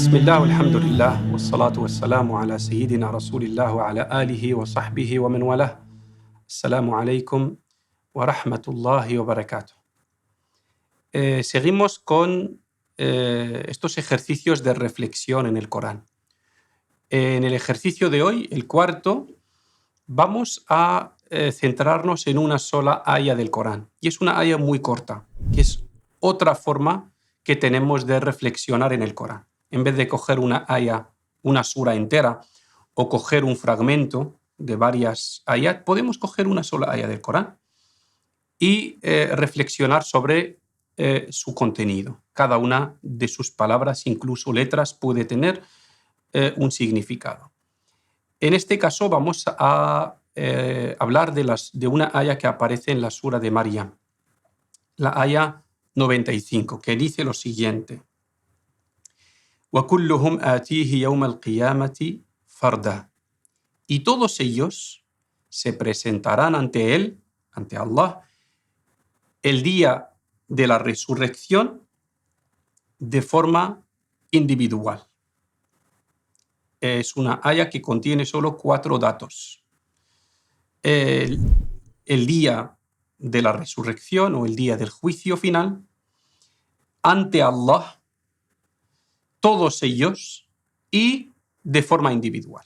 بسم الله والحمد لله والصلاة والسلام على سيدنا رسول الله وعلى آله وصحبه ومن والاه. السلام عليكم ورحمة الله وبركاته. Seguimos con estos ejercicios de reflexión en el Corán. En el ejercicio de hoy, el cuarto, vamos a centrarnos en una sola aya del Corán. Y es una aya muy corta, que es otra forma que tenemos de reflexionar en el Corán. En vez de coger una aya, una sura entera, o coger un fragmento de varias ayat, podemos coger una sola aya del Corán y reflexionar sobre su contenido. Cada una de sus palabras, incluso letras, puede tener un significado. En este caso vamos a hablar de una aya que aparece en la sura de Maryam, la aya 95, que dice lo siguiente: وَكُلُّهُمْ آتِيهِ يَوْمَ الْقِيَامَةِ فَرْدًا. Y todos ellos se presentarán ante él, ante Allah, el día de la resurrección de forma individual. Es una aya que contiene solo 4 datos. El día de la resurrección o el día del juicio final, ante Allah, todos ellos y de forma individual.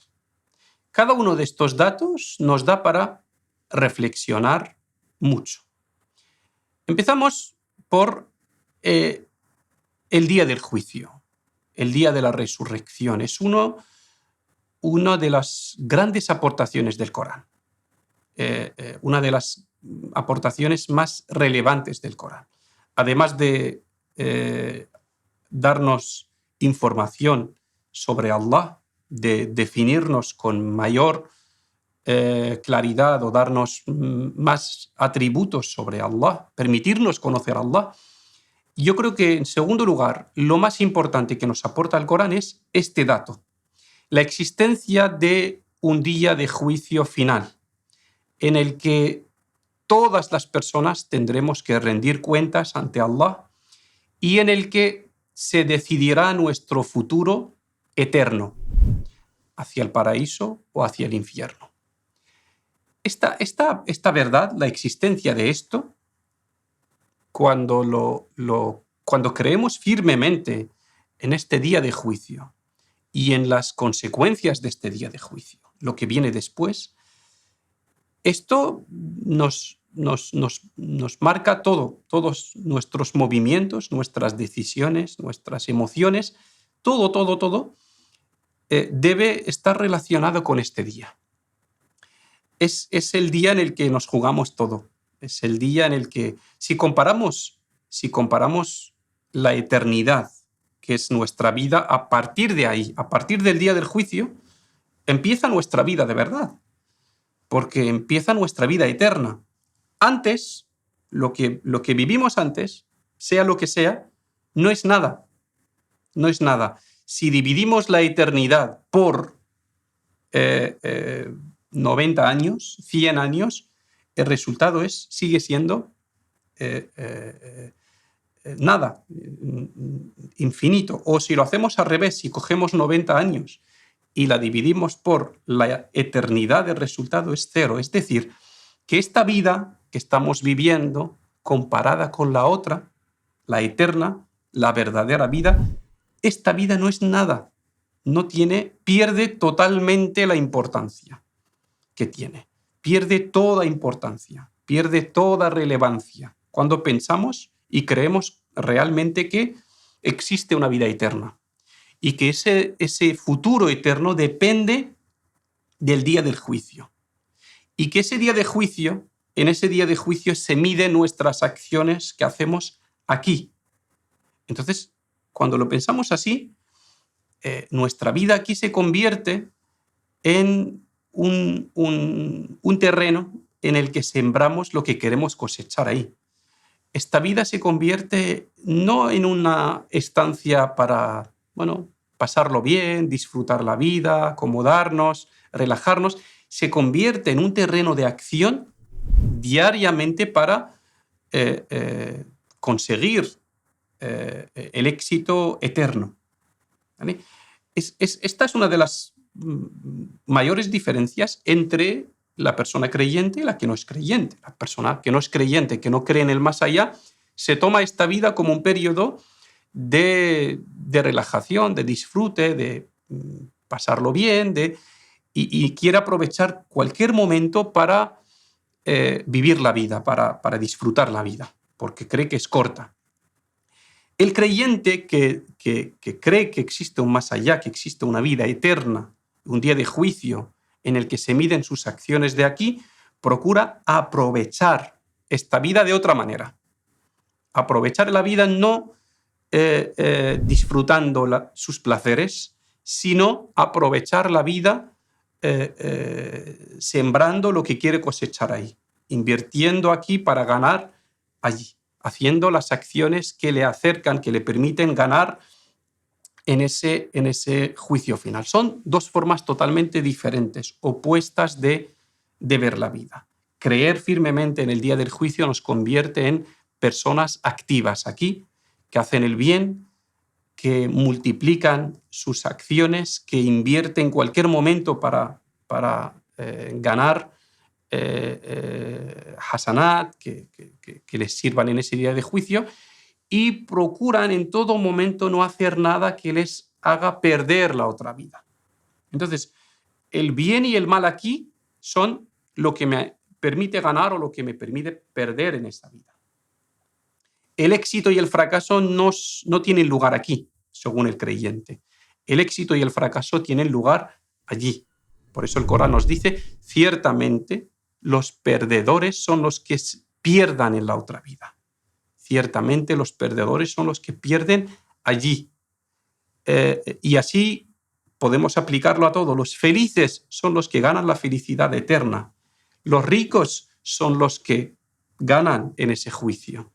Cada uno de estos datos nos da para reflexionar mucho. Empezamos por el día del juicio, el día de la resurrección. Es una de las grandes aportaciones del Corán, una de las aportaciones más relevantes del Corán. Además de darnos información sobre Allah, de definirnos con mayor claridad o darnos más atributos sobre Allah, permitirnos conocer a Allah. Yo creo que, en segundo lugar, lo más importante que nos aporta el Corán es este dato: la existencia de un día de juicio final, en el que todas las personas tendremos que rendir cuentas ante Allah y en el que se decidirá nuestro futuro eterno, hacia el paraíso o hacia el infierno. Esta verdad, la existencia de esto, cuando creemos firmemente en este día de juicio y en las consecuencias de este día de juicio, lo que viene después, esto nos marca todos nuestros movimientos, nuestras decisiones, nuestras emociones, todo debe estar relacionado con este día. Es el día en el que nos jugamos todo. Es el día en el que, si comparamos la eternidad, que es nuestra vida, a partir de ahí, a partir del día del juicio, empieza nuestra vida de verdad, porque empieza nuestra vida eterna. Antes, lo que vivimos antes, sea lo que sea, no es nada. No es nada. Si dividimos la eternidad por 90 años, 100 años, el resultado sigue siendo nada, infinito. O si lo hacemos al revés, si cogemos 90 años y la dividimos por la eternidad, el resultado es 0. Es decir, que esta vida que estamos viviendo, comparada con la otra, la eterna, la verdadera vida, esta vida no es nada. Pierde totalmente la importancia que tiene. Pierde toda importancia, pierde toda relevancia cuando pensamos y creemos realmente que existe una vida eterna y que ese futuro eterno depende del día del juicio. Y que en ese día de juicio se miden nuestras acciones que hacemos aquí. Entonces, cuando lo pensamos así, nuestra vida aquí se convierte en un terreno en el que sembramos lo que queremos cosechar ahí. Esta vida se convierte no en una estancia para, pasarlo bien, disfrutar la vida, acomodarnos, relajarnos. Se convierte en un terreno de acción diariamente para conseguir el éxito eterno. ¿vale? Esta es una de las mayores diferencias entre la persona creyente y la que no es creyente. La persona que no es creyente, que no cree en el más allá, se toma esta vida como un periodo de relajación, de disfrute, de pasarlo bien, y quiere aprovechar cualquier momento para vivir la vida, para disfrutar la vida, porque cree que es corta. El creyente que cree que existe un más allá, que existe una vida eterna, un día de juicio en el que se miden sus acciones de aquí, procura aprovechar esta vida de otra manera. Aprovechar la vida no disfrutando sus placeres, sino aprovechar la vida sembrando lo que quiere cosechar ahí, invirtiendo aquí para ganar allí, haciendo las acciones que le acercan, que le permiten ganar en ese juicio final. Son dos formas totalmente diferentes, opuestas de ver la vida. Creer firmemente en el día del juicio nos convierte en personas activas aquí, que hacen el bien, que multiplican sus acciones, que invierten cualquier momento para ganar hasanat, que les sirvan en ese día de juicio, y procuran en todo momento no hacer nada que les haga perder la otra vida. Entonces, el bien y el mal aquí son lo que me permite ganar o lo que me permite perder en esta vida. El éxito y el fracaso no tienen lugar aquí, según el creyente. El éxito y el fracaso tienen lugar allí. Por eso el Corán nos dice, ciertamente los perdedores son los que pierdan en la otra vida. Ciertamente los perdedores son los que pierden allí. Y así podemos aplicarlo a todo. Los felices son los que ganan la felicidad eterna. Los ricos son los que ganan en ese juicio.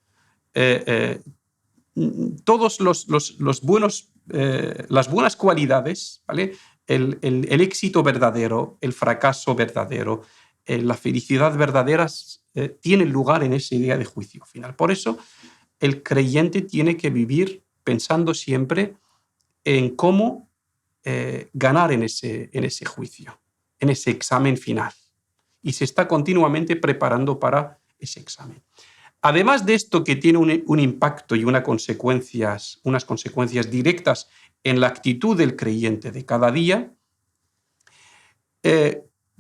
Todos los buenos, las buenas cualidades, ¿vale? El éxito verdadero, el fracaso verdadero, la felicidad verdadera tienen lugar en ese día de juicio final. Por eso el creyente tiene que vivir pensando siempre en cómo ganar en ese juicio, en ese examen final. Y se está continuamente preparando para ese examen. Además de esto, que tiene un impacto y unas consecuencias directas en la actitud del creyente de cada día,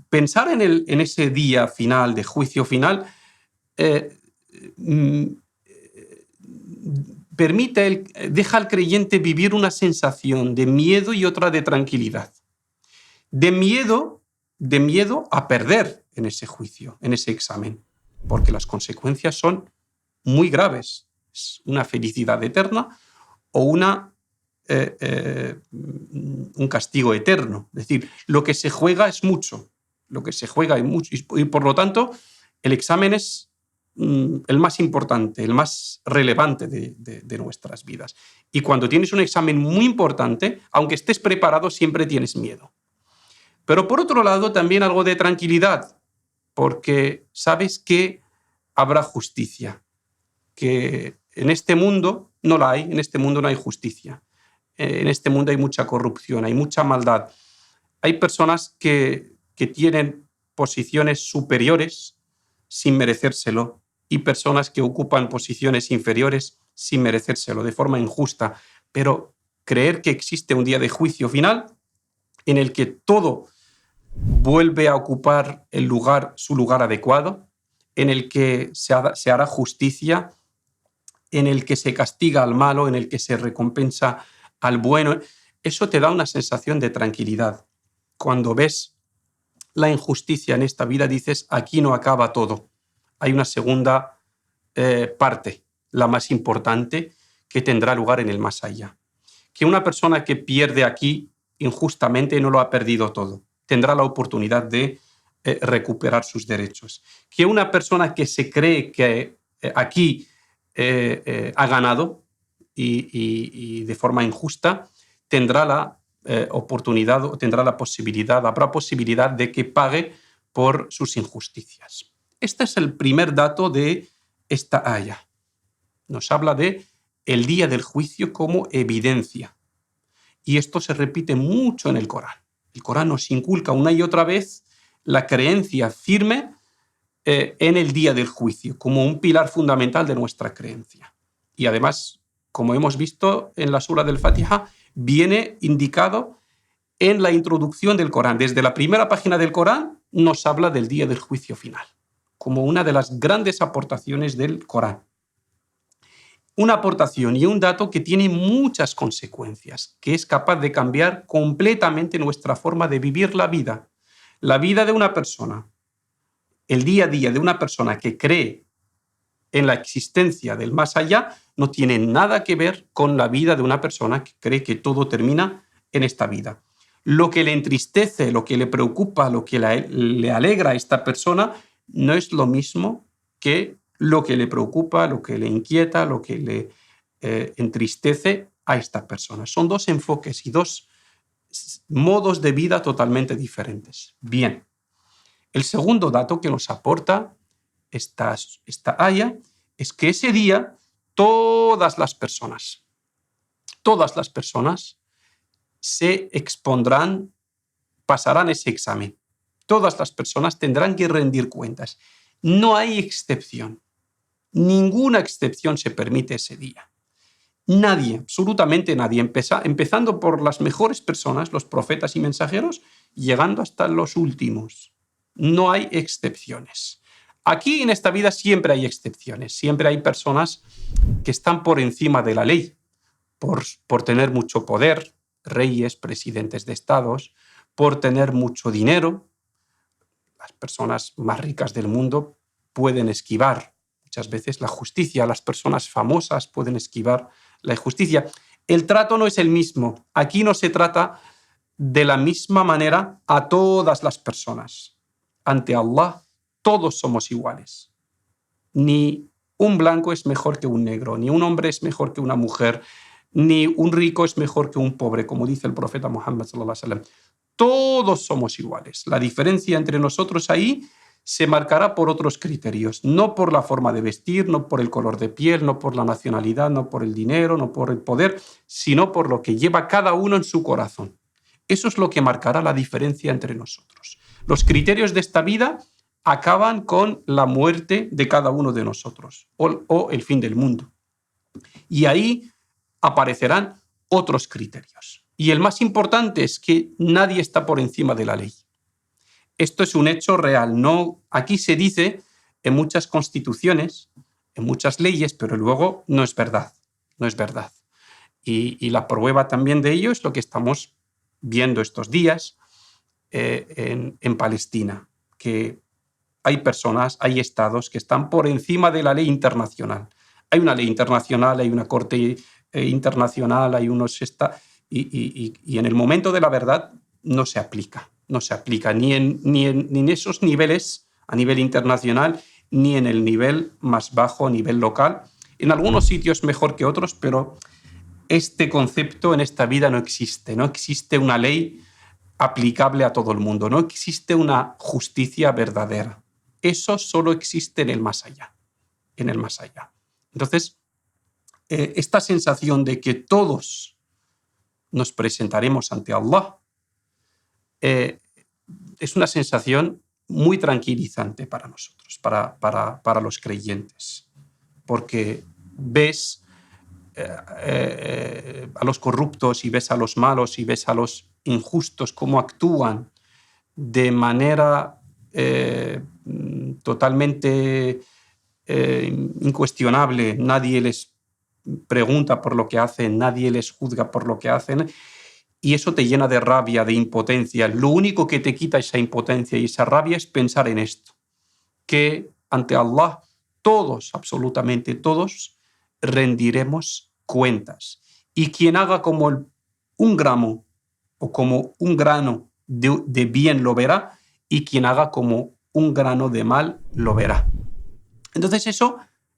pensar en ese día final, de juicio final, deja al creyente vivir una sensación de miedo y otra de tranquilidad. De miedo a perder en ese juicio, en ese examen, porque las consecuencias son muy graves. Es una felicidad eterna o un castigo eterno. Es decir, lo que se juega es mucho. Lo que se juega es mucho. Y por lo tanto, el examen es el más importante, el más relevante de nuestras vidas. Y cuando tienes un examen muy importante, aunque estés preparado, siempre tienes miedo. Pero por otro lado, también algo de tranquilidad, porque sabes que habrá justicia, que en este mundo no la hay, en este mundo no hay justicia. En este mundo hay mucha corrupción, hay mucha maldad. Hay personas que tienen posiciones superiores sin merecérselo y personas que ocupan posiciones inferiores sin merecérselo, de forma injusta. Pero creer que existe un día de juicio final en el que todo vuelve a ocupar su lugar adecuado, en el que se hará justicia, en el que se castiga al malo, en el que se recompensa al bueno, eso te da una sensación de tranquilidad. Cuando ves la injusticia en esta vida, dices, aquí no acaba todo. Hay una segunda parte, la más importante, que tendrá lugar en el más allá. Que una persona que pierde aquí injustamente no lo ha perdido todo. Tendrá la oportunidad de recuperar sus derechos. Que una persona que se cree que aquí ha ganado y de forma injusta, tendrá la oportunidad o tendrá la posibilidad, habrá posibilidad de que pague por sus injusticias. Este es el primer dato de esta aya. Nos habla de el día del juicio como evidencia. Y esto se repite mucho en el Corán. El Corán nos inculca una y otra vez la creencia firme en el día del juicio, como un pilar fundamental de nuestra creencia. Y además, como hemos visto en la sura del Fatiha, viene indicado en la introducción del Corán. Desde la primera página del Corán nos habla del día del juicio final, como una de las grandes aportaciones del Corán. Una aportación y un dato que tiene muchas consecuencias, que es capaz de cambiar completamente nuestra forma de vivir la vida. La vida de una persona, el día a día de una persona que cree en la existencia del más allá, no tiene nada que ver con la vida de una persona que cree que todo termina en esta vida. Lo que le entristece, lo que le preocupa, lo que le alegra a esta persona, no es lo mismo que lo que le preocupa, lo que le inquieta, lo que le entristece a esta persona. Son dos enfoques y dos modos de vida totalmente diferentes. Bien, el segundo dato que nos aporta esta aya es que ese día todas las personas se expondrán, pasarán ese examen. Todas las personas tendrán que rendir cuentas. No hay excepción. Ninguna excepción se permite ese día. Nadie, absolutamente nadie, empezando por las mejores personas, los profetas y mensajeros, llegando hasta los últimos. No hay excepciones. Aquí en esta vida siempre hay excepciones, siempre hay personas que están por encima de la ley, por tener mucho poder, reyes, presidentes de estados, por tener mucho dinero. Las personas más ricas del mundo pueden esquivar muchas veces la justicia, las personas famosas pueden esquivar la injusticia. El trato no es el mismo. Aquí no se trata de la misma manera a todas las personas. Ante Allah, todos somos iguales. Ni un blanco es mejor que un negro, ni un hombre es mejor que una mujer, ni un rico es mejor que un pobre, como dice el profeta Muhammad sallallahu alaihi wasallam. Todos somos iguales. La diferencia entre nosotros ahí se marcará por otros criterios, no por la forma de vestir, no por el color de piel, no por la nacionalidad, no por el dinero, no por el poder, sino por lo que lleva cada uno en su corazón. Eso es lo que marcará la diferencia entre nosotros. Los criterios de esta vida acaban con la muerte de cada uno de nosotros o el fin del mundo. Y ahí aparecerán otros criterios. Y el más importante es que nadie está por encima de la ley. Esto es un hecho real. No, aquí se dice en muchas constituciones, en muchas leyes, pero luego no es verdad. No es verdad. Y la prueba también de ello es lo que estamos viendo estos días en Palestina, que hay personas, hay estados que están por encima de la ley internacional. Hay una ley internacional, hay una corte internacional, hay unos y en el momento de la verdad no se aplica ni en esos niveles a nivel internacional, ni en el nivel más bajo a nivel local. En algunos sitios mejor que otros, pero este concepto en esta vida no existe. No existe una ley aplicable a todo el mundo, no existe una justicia verdadera. Eso solo existe en el más allá. En el más allá. Entonces, esta sensación de que todos nos presentaremos ante Allah es una sensación muy tranquilizante para nosotros, para los creyentes, porque ves a los corruptos y ves a los malos y ves a los injustos cómo actúan de manera totalmente incuestionable. Nadie les pregunta por lo que hacen, nadie les juzga por lo que hacen, y eso te llena de rabia, de impotencia. Lo único que te quita esa impotencia y esa rabia es pensar en esto, que ante Allah todos, absolutamente todos, rendiremos cuentas. Y quien haga como un gramo o como un grano de bien lo verá, y quien haga como un grano de mal lo verá. Entonces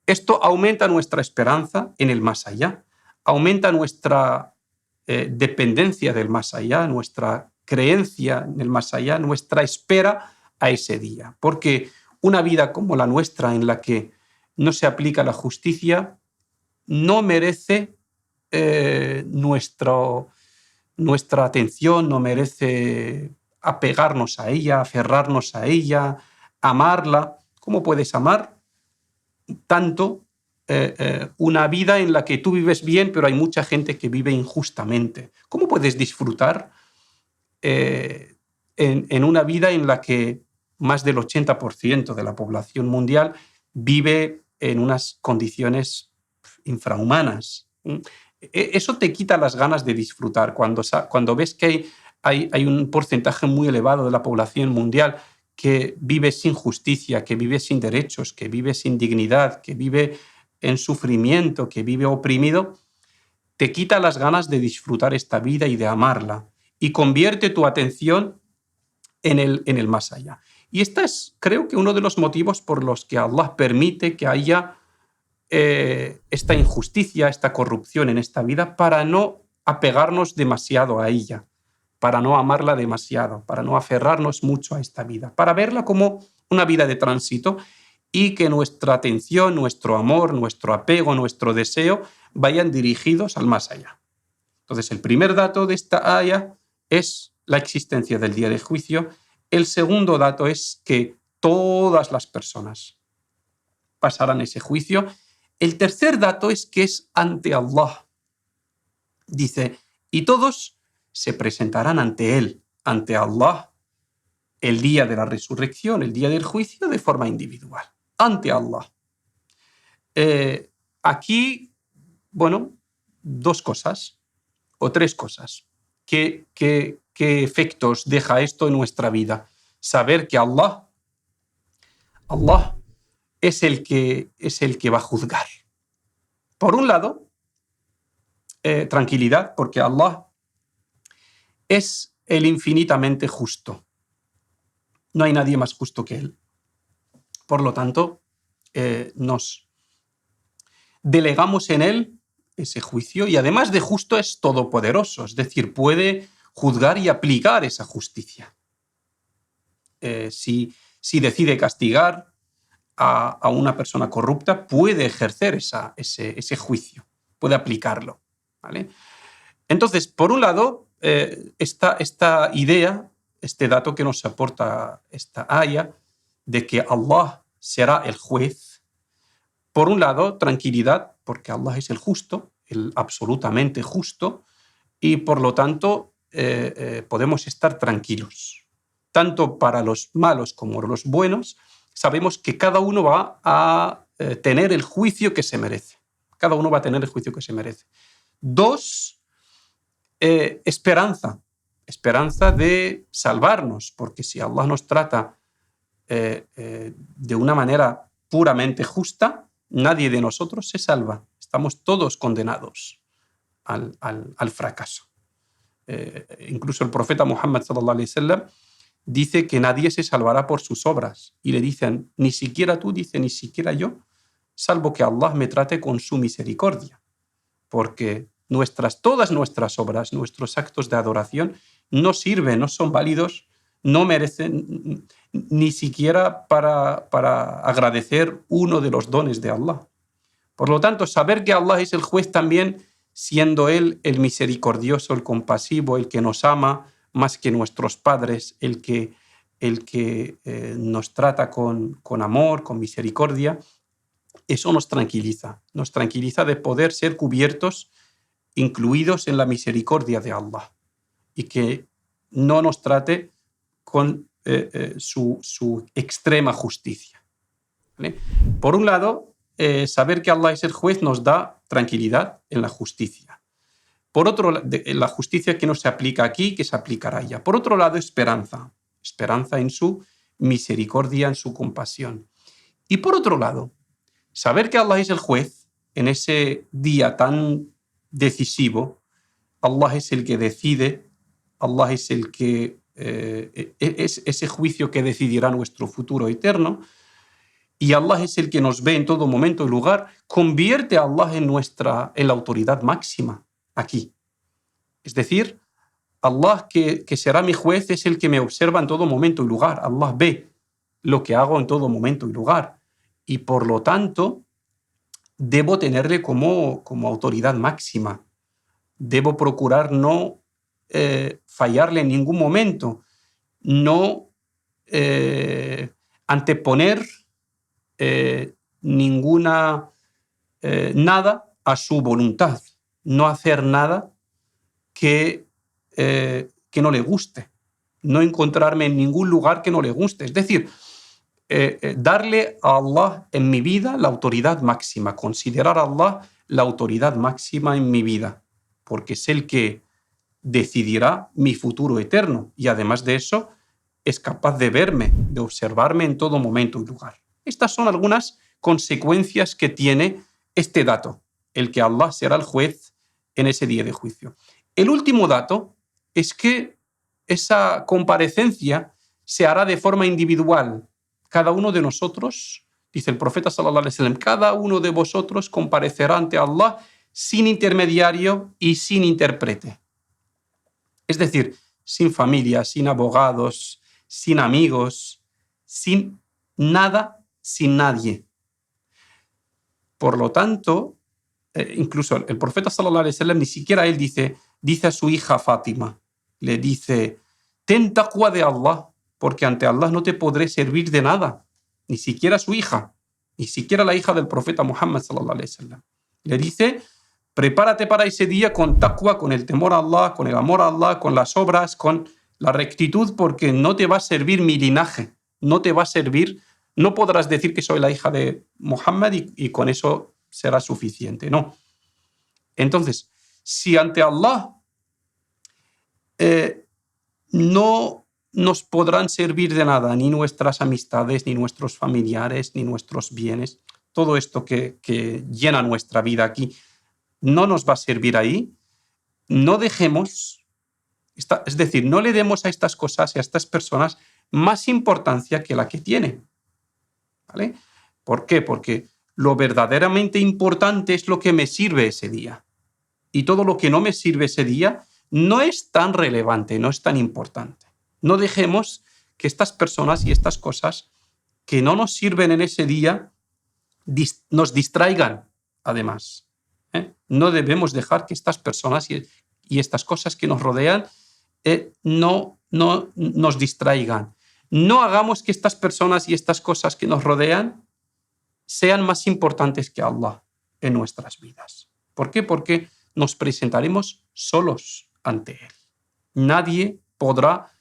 esto aumenta nuestra esperanza en el más allá, aumenta nuestra dependencia del más allá, nuestra creencia en el más allá, nuestra espera a ese día. Porque una vida como la nuestra, en la que no se aplica la justicia, no merece nuestro nuestra atención no merece apegarnos a ella, aferrarnos a ella, amarla. ¿Cómo puedes amar tanto una vida en la que tú vives bien, pero hay mucha gente que vive injustamente? ¿Cómo puedes disfrutar en una vida en la que más del 80% de la población mundial vive en unas condiciones infrahumanas? Eso te quita las ganas de disfrutar cuando ves que hay un porcentaje muy elevado de la población mundial que vive sin justicia, que vive sin derechos, que vive sin dignidad, que vive en sufrimiento, que vive oprimido. Te quita las ganas de disfrutar esta vida y de amarla, y convierte tu atención en el más allá. Y este es, creo que, uno de los motivos por los que Allah permite que haya esta injusticia, esta corrupción en esta vida, para no apegarnos demasiado a ella, para no amarla demasiado, para no aferrarnos mucho a esta vida, para verla como una vida de tránsito, y que nuestra atención, nuestro amor, nuestro apego, nuestro deseo vayan dirigidos al más allá. Entonces, el primer dato de esta aya es la existencia del día de juicio. El segundo dato es que todas las personas pasarán ese juicio. El tercer dato es que es ante Allah. Dice, y todos se presentarán ante Él, ante Allah, el día de la resurrección, el día del juicio, de forma individual, ante Allah. Aquí, bueno, dos cosas o tres cosas. ¿Qué efectos deja esto en nuestra vida? Saber que Allah es el que va a juzgar. Por un lado, tranquilidad, porque Allah es el infinitamente justo. No hay nadie más justo que Él. Por lo tanto, nos delegamos en Él ese juicio, y además de justo es todopoderoso, es decir, puede juzgar y aplicar esa justicia. Si decide castigar a una persona corrupta, puede ejercer ese juicio, puede aplicarlo, ¿vale? Entonces, por un lado, esta idea, este dato que nos aporta esta aya, de que Allah será el juez. Por un lado, tranquilidad, porque Allah es el justo, el absolutamente justo, y por lo tanto podemos estar tranquilos. Tanto para los malos como los buenos, sabemos que cada uno va a tener el juicio que se merece. Cada uno va a tener el juicio que se merece. Dos, esperanza de salvarnos, porque si Allah nos trata de una manera puramente justa, nadie de nosotros se salva. Estamos todos condenados al fracaso. Incluso el profeta Muhammad sallallahu alaihi wasallam dice que nadie se salvará por sus obras, y le dicen, ni siquiera tú, dice, ni siquiera yo, salvo que Allah me trate con su misericordia, porque todas nuestras obras, nuestros actos de adoración no sirven, no son válidos, no merecen ni siquiera para agradecer uno de los dones de Allah. Por lo tanto, saber que Allah es el juez también, siendo Él el misericordioso, el compasivo, el que nos ama más que nuestros padres, el que nos trata con amor, con misericordia, eso nos tranquiliza de poder ser cubiertos, incluidos en la misericordia de Allah, y que no nos trate con su extrema justicia, ¿vale? Por un lado, saber que Allah es el juez nos da tranquilidad en la justicia. Por otro lado, la justicia que no se aplica aquí, que se aplicará allá. Por otro lado, esperanza en su misericordia, en su compasión. Y por otro lado, saber que Allah es el juez en ese día tan decisivo. Allah es el que decide, Allah es el que es ese juicio que decidirá nuestro futuro eterno, y Allah es el que nos ve en todo momento y lugar. Convierte a Allah en la autoridad máxima aquí. Es decir, Allah, que será mi juez, es el que me observa en todo momento y lugar. Allah ve lo que hago en todo momento y lugar, y por lo tanto debo tenerle como autoridad máxima. Debo procurar no fallarle en ningún momento, no anteponer nada a su voluntad, no hacer nada que no le guste, no encontrarme en ningún lugar que no le guste. Es decir, darle a Allah en mi vida la autoridad máxima, considerar a Allah la autoridad máxima en mi vida, porque es el que decidirá mi futuro eterno y además de eso es capaz de verme, de observarme en todo momento y lugar. Estas son algunas consecuencias que tiene este dato, el que Allah será el juez en ese día de juicio. El último dato es que esa comparecencia se hará de forma individual. Cada uno de nosotros, dice el profeta sallallahu alaihi wasallam, cada uno de vosotros comparecerá ante Allah sin intermediario y sin intérprete. Es decir, sin familia, sin abogados, sin amigos, sin nada, sin nadie. Por lo tanto, incluso el profeta sallallahu alaihi wasallam, ni siquiera él dice a su hija Fátima, le dice, ten taqwa de Allah, porque ante Allah no te podré servir de nada, ni siquiera su hija, ni siquiera la hija del profeta Muhammad sallallahu alaihi wasallam. Le dice, prepárate para ese día con taqwa, con el temor a Allah, con el amor a Allah, con las obras, con la rectitud, porque no te va a servir mi linaje, no te va a servir, no podrás decir que soy la hija de Muhammad y con eso será suficiente, no. Entonces, si ante Allah no nos podrán servir de nada ni nuestras amistades, ni nuestros familiares, ni nuestros bienes, todo esto que llena nuestra vida aquí, no nos va a servir ahí, no dejemos, es decir, no le demos a estas cosas y a estas personas más importancia que la que tienen. ¿Vale? ¿Por qué? Porque lo verdaderamente importante es lo que me sirve ese día. Y todo lo que no me sirve ese día no es tan relevante, no es tan importante. No dejemos que estas personas y estas cosas que no nos sirven en ese día nos distraigan, además. No debemos dejar que estas personas y estas cosas que nos rodean no nos distraigan. No hagamos que estas personas y estas cosas que nos rodean sean más importantes que Allah en nuestras vidas. ¿Por qué? Porque nos presentaremos solos ante Él. Nadie podrá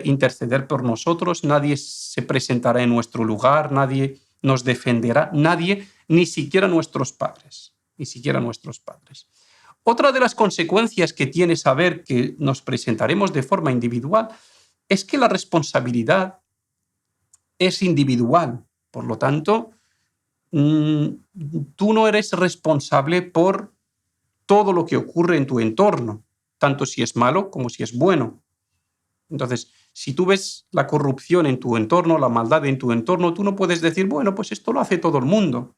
interceder por nosotros, nadie se presentará en nuestro lugar, nadie nos defenderá, nadie, ni siquiera nuestros padres, ni siquiera nuestros padres. Otra de las consecuencias que tiene saber que nos presentaremos de forma individual es que la responsabilidad es individual. Por lo tanto, tú no eres responsable por todo lo que ocurre en tu entorno, tanto si es malo como si es bueno. Entonces, si tú ves la corrupción en tu entorno, la maldad en tu entorno, tú no puedes decir, bueno, pues esto lo hace todo el mundo,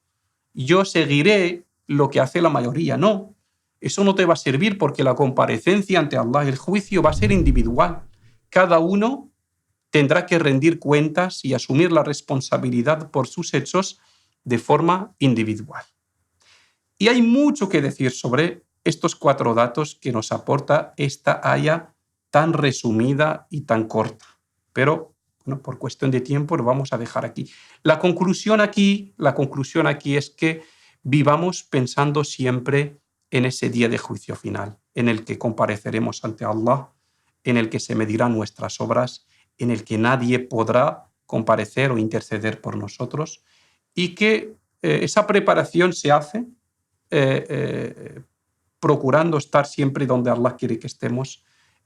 yo seguiré lo que hace la mayoría. No, eso no te va a servir porque la comparecencia ante Allah, el juicio, va a ser individual. Cada uno tendrá que rendir cuentas y asumir la responsabilidad por sus hechos de forma individual. Y hay mucho que decir sobre estos 4 datos que nos aporta esta aya tan resumida y tan corta. Pero, bueno, por cuestión de tiempo lo vamos a dejar aquí. La conclusión aquí es que vivamos pensando siempre en ese día de juicio final, en el que compareceremos ante Allah, en el que se medirán nuestras obras, en el que nadie podrá comparecer o interceder por nosotros, y que esa preparación se hace procurando estar siempre donde Allah quiere que estemos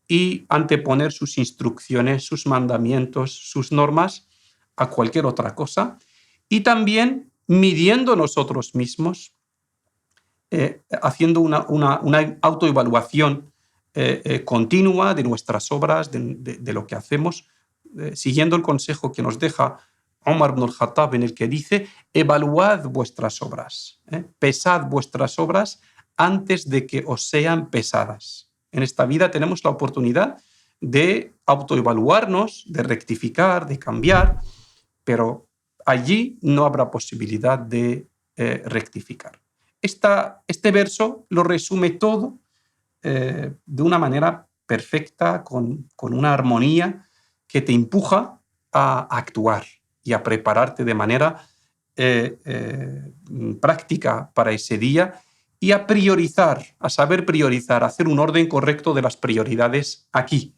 y anteponer sus instrucciones, sus mandamientos, sus normas a cualquier otra cosa, y también midiendo nosotros mismos, haciendo una autoevaluación continua de nuestras obras, de lo que hacemos, siguiendo el consejo que nos deja Umar ibn al-Khattab, en el que dice, evaluad vuestras obras, pesad vuestras obras antes de que os sean pesadas. En esta vida tenemos la oportunidad de autoevaluarnos, de rectificar, de cambiar, pero allí no habrá posibilidad de rectificar. Este verso lo resume todo de una manera perfecta, con una armonía que te empuja a actuar y a prepararte de manera práctica para ese día y a priorizar, a saber priorizar, a hacer un orden correcto de las prioridades aquí.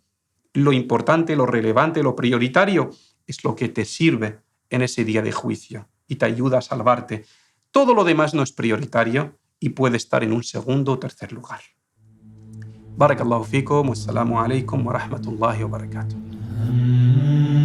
Lo importante, lo relevante, lo prioritario es lo que te sirve en ese día de juicio y te ayuda a salvarte. Todo lo demás no es prioritario y puede estar en un segundo o tercer lugar. Barakallahu fikum, wassalamu alaikum wa rahmatullahi wa barakatuh.